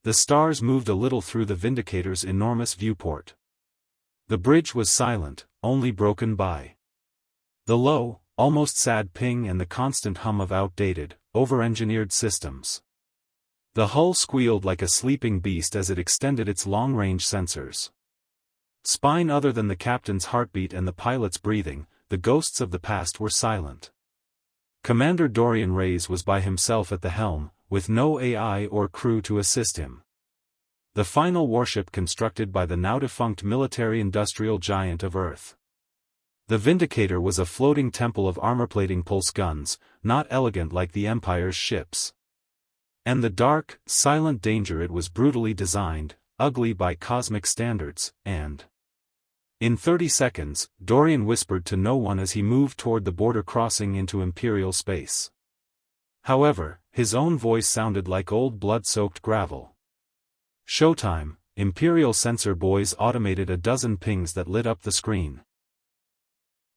The stars moved a little through the Vindicator's enormous viewport. The bridge was silent, only broken by the low, almost sad ping and the constant hum of outdated, over-engineered systems. The hull squealed like a sleeping beast as it extended its long-range sensors. Spine other than the captain's heartbeat and the pilot's breathing, the ghosts of the past were silent. Commander Dorian Reyes was by himself at the helm, with no AI or crew to assist him. The final warship constructed by the now-defunct military-industrial giant of Earth. The Vindicator was a floating temple of armor-plating pulse guns, not elegant like the Empire's ships. And the dark, silent danger it was brutally designed, ugly by cosmic standards, and in 30 seconds, Dorian whispered to no one as he moved toward the border crossing into Imperial space. However, his own voice sounded like old blood-soaked gravel. Showtime, Imperial sensor boys automated a dozen pings that lit up the screen.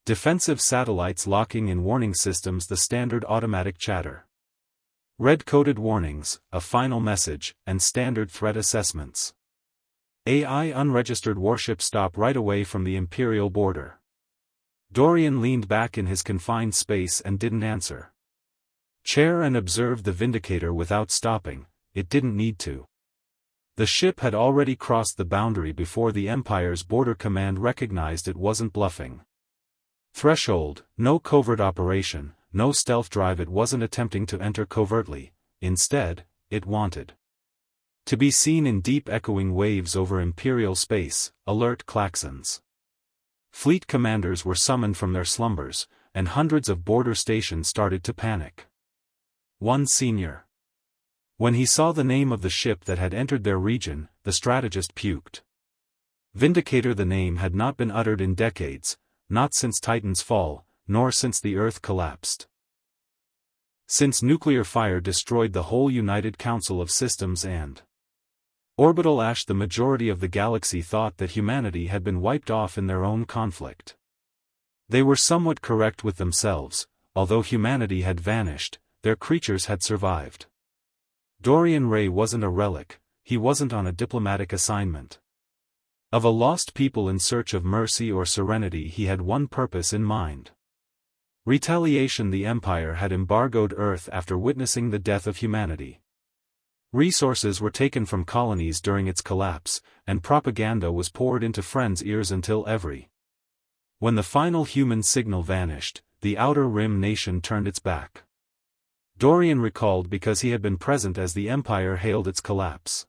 Defensive satellites locking in warning systems, the standard automatic chatter. Red-coded warnings, a final message, and standard threat assessments. AI unregistered warship stop right away from the Imperial border. Dorian leaned back in his confined space and didn't answer. Chair and observed the Vindicator without stopping, it didn't need to. The ship had already crossed the boundary before the Empire's border command recognized it wasn't bluffing. Threshold, no covert operation, no stealth drive. It wasn't attempting to enter covertly, instead, it wanted to be seen in deep echoing waves over Imperial space, alert klaxons. Fleet commanders were summoned from their slumbers, and hundreds of border stations started to panic. One senior. When he saw the name of the ship that had entered their region, the strategist puked. Vindicator. The name had not been uttered in decades, not since Titan's fall, nor since the Earth collapsed. Since nuclear fire destroyed the whole United Council of Systems and orbital ash, the majority of the galaxy thought that humanity had been wiped off in their own conflict. They were somewhat correct with themselves, although humanity had vanished, their creatures had survived. Dorian Ray wasn't a relic, he wasn't on a diplomatic assignment. Of a lost people in search of mercy or serenity, he had one purpose in mind. Retaliation. The Empire had embargoed Earth after witnessing the death of humanity. Resources were taken from colonies during its collapse, and propaganda was poured into friends' ears until when the final human signal vanished, the Outer Rim nation turned its back. Dorian recalled because he had been present as the Empire hailed its collapse.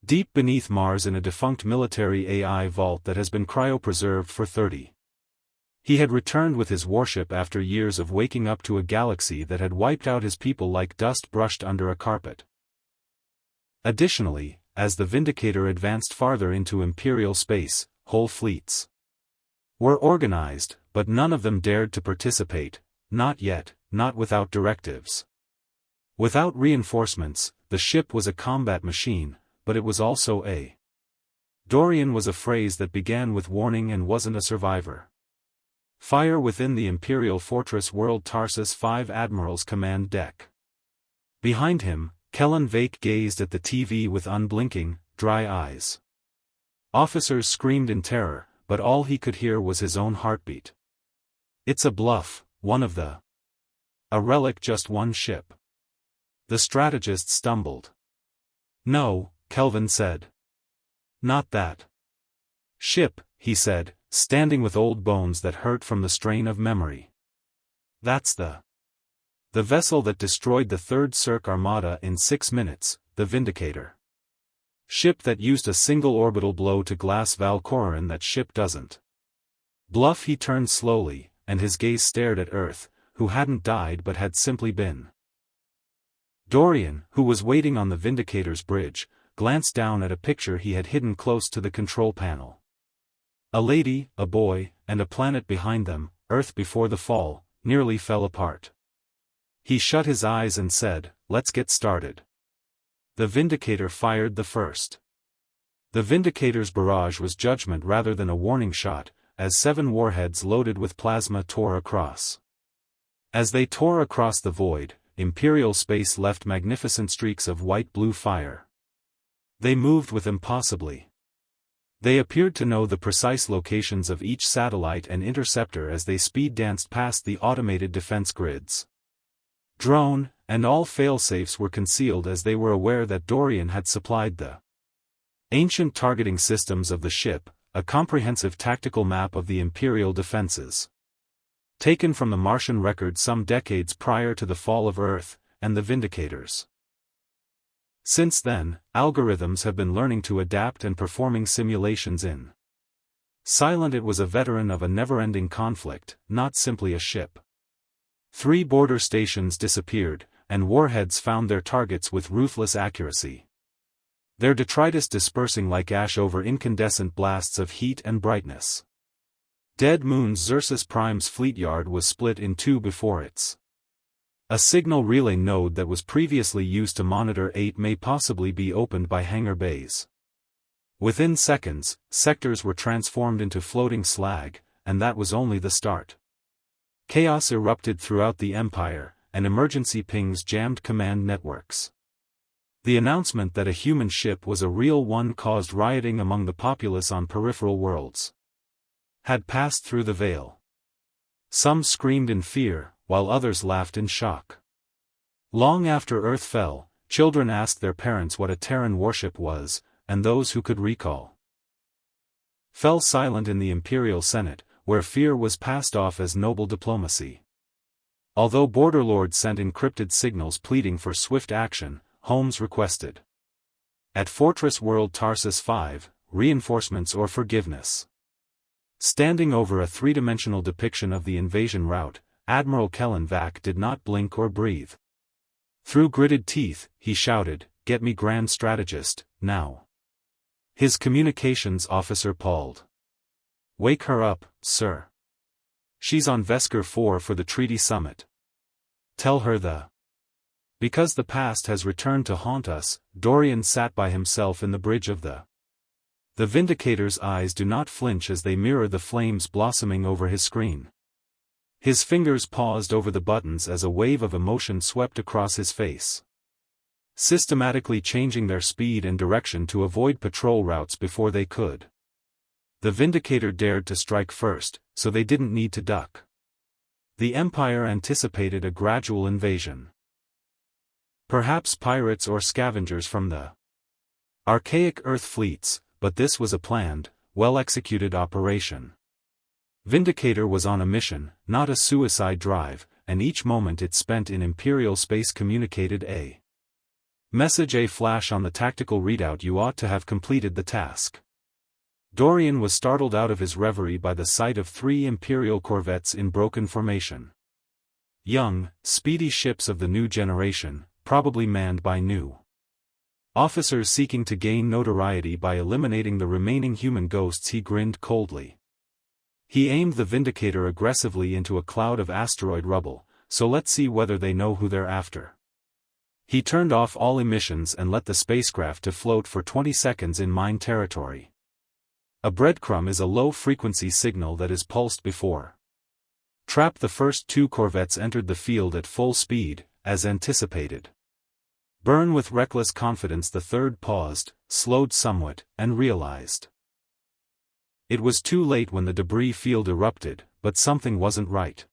Deep beneath Mars in a defunct military AI vault that has been cryopreserved for 30. He had returned with his warship after years of waking up to a galaxy that had wiped out his people like dust brushed under a carpet. Additionally, as the Vindicator advanced farther into Imperial space, whole fleets were organized, but none of them dared to participate, not yet, not without directives. Without reinforcements, the ship was a combat machine, but it was also a Dorian was a phrase that began with warning and wasn't a survivor. Fire within the Imperial Fortress World Tarsus 5 Admiral's command deck. Behind him, Kellen Vake gazed at the TV with unblinking, dry eyes. Officers screamed in terror, but all he could hear was his own heartbeat. It's a bluff, one of the a relic, just one ship. The strategist stumbled. No, Kelvin said. Not that ship, he said, standing with old bones that hurt from the strain of memory. That's the vessel that destroyed the Third Cirque Armada in 6 minutes, the Vindicator. Ship that used a single orbital blow to glass Valkoran. That ship doesn't bluff. He turned slowly, and his gaze stared at Earth, who hadn't died but had simply been. Dorian, who was waiting on the Vindicator's bridge, glanced down at a picture he had hidden close to the control panel. A lady, a boy, and a planet behind them, Earth before the fall, nearly fell apart. He shut his eyes and said, "Let's get started." The Vindicator fired the first. The Vindicator's barrage was judgment rather than a warning shot, as 7 warheads loaded with plasma tore across. As they tore across the void, Imperial space left magnificent streaks of white-blue fire. They moved with impossibly. They appeared to know the precise locations of each satellite and interceptor as they speed-danced past the automated defense grids. Drone, and all failsafes were concealed as they were aware that Dorian had supplied the ancient targeting systems of the ship, a comprehensive tactical map of the Imperial defenses. Taken from the Martian record some decades prior to the fall of Earth, and the Vindicators. Since then, algorithms have been learning to adapt and performing simulations in silent. It was a veteran of a never-ending conflict, not simply a ship. 3 border stations disappeared, and warheads found their targets with ruthless accuracy. Their detritus dispersing like ash over incandescent blasts of heat and brightness. Dead Moon's Xerxes Prime's fleet yard was split in 2 before its a signal relay node that was previously used to monitor 8 may possibly be opened by hangar bays. Within seconds, sectors were transformed into floating slag, and that was only the start. Chaos erupted throughout the Empire, and emergency pings jammed command networks. The announcement that a human ship was a real one caused rioting among the populace on peripheral worlds. Had passed through the veil. Some screamed in fear, while others laughed in shock. Long after Earth fell, children asked their parents what a Terran warship was, and those who could recall fell silent in the Imperial Senate, where fear was passed off as noble diplomacy. Although borderlords sent encrypted signals pleading for swift action, Holmes requested at Fortress World Tarsus 5, reinforcements or forgiveness. Standing over a 3-dimensional depiction of the invasion route, Admiral Kellen Vac did not blink or breathe. Through gritted teeth, he shouted, "Get me Grand Strategist, now." His communications officer palled. "Wake her up, sir. She's on Vesker 4 for the treaty summit. Tell her the..." Because the past has returned to haunt us, Dorian sat by himself in the bridge of the Vindicator's eyes do not flinch as they mirror the flames blossoming over his screen. His fingers paused over the buttons as a wave of emotion swept across his face. Systematically changing their speed and direction to avoid patrol routes before they could. The Vindicator dared to strike first, so they didn't need to duck. The Empire anticipated a gradual invasion. Perhaps pirates or scavengers from the archaic Earth fleets, but this was a planned, well-executed operation. Vindicator was on a mission, not a suicide drive, and each moment it spent in Imperial space communicated a message. A flash on the tactical readout: "You ought to have completed the task." Dorian was startled out of his reverie by the sight of 3 Imperial corvettes in broken formation. Young, speedy ships of the new generation, probably manned by new officers seeking to gain notoriety by eliminating the remaining human ghosts. He grinned coldly. He aimed the Vindicator aggressively into a cloud of asteroid rubble, so let's see whether they know who they're after. He turned off all emissions and let the spacecraft to float for 20 seconds in mine territory. A breadcrumb is a low-frequency signal that is pulsed before trap. The first 2 corvettes entered the field at full speed, as anticipated. Burn with reckless confidence. The third paused, slowed somewhat, and realized it was too late when the debris field erupted, but something wasn't right.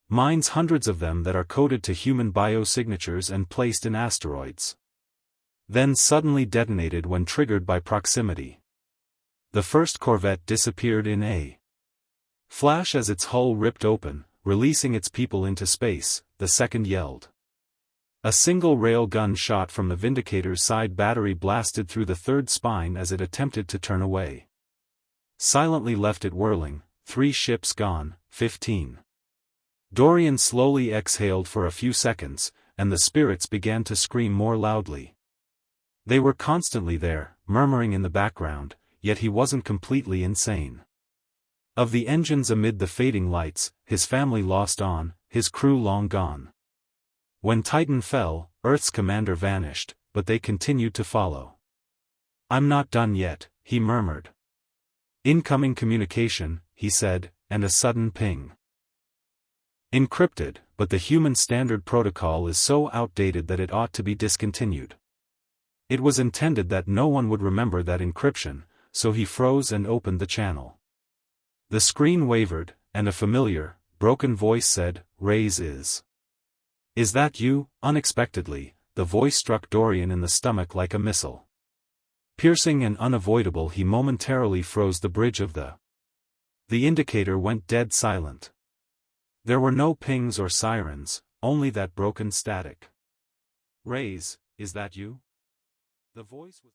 Mines, hundreds of them that are coded to human biosignatures and placed in asteroids. Then suddenly detonated when triggered by proximity. The first corvette disappeared in a flash as its hull ripped open, releasing its people into space. The second yelled. A single rail gun shot from the Vindicator's side battery blasted through the third spine as it attempted to turn away. Silently left it whirling. 3 ships gone, 15. Dorian slowly exhaled for a few seconds, and the spirits began to scream more loudly. They were constantly there, murmuring in the background, yet he wasn't completely insane. Of the engines amid the fading lights, his family lost on, his crew long gone. When Titan fell, Earth's commander vanished, but they continued to follow. "I'm not done yet," he murmured. "Incoming communication," he said, and a sudden ping. Encrypted, but the human standard protocol is so outdated that it ought to be discontinued. It was intended that no one would remember that encryption, so he froze and opened the channel. The screen wavered, and a familiar, broken voice said, "Raze is. Is that you?" Unexpectedly, the voice struck Dorian in the stomach like a missile. Piercing and unavoidable, he momentarily froze the bridge of the. The indicator went dead silent. There were no pings or sirens, only that broken static. "Raze, is that you?" The voice was